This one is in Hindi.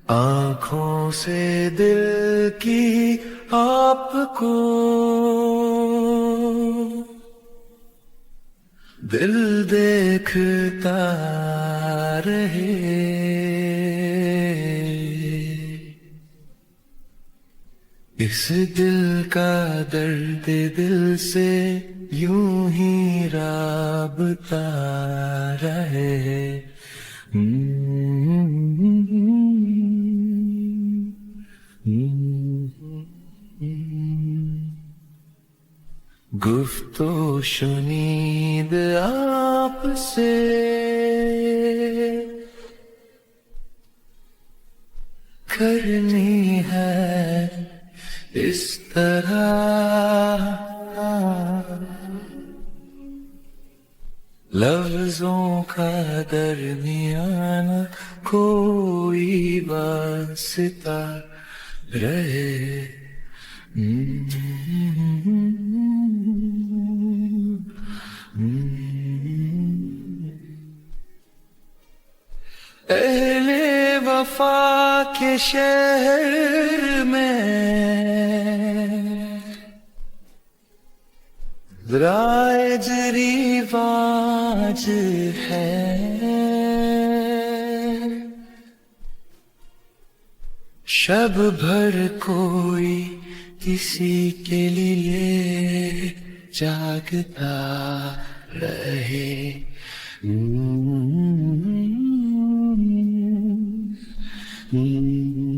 आँखों से दिल की आपको दिल देखता रहे। इस दिल का दर्द दिल से यूं ही राबता रहे। गुफ्तो शुनीद आपसे करनी है इस तरह, लफ्जों का दरमियान कोई वास्ता रहे। अहले वफा के शहर में राज रिवाज है। शब भर कोई किसी के लिए जागता रहे। Mm-hmm.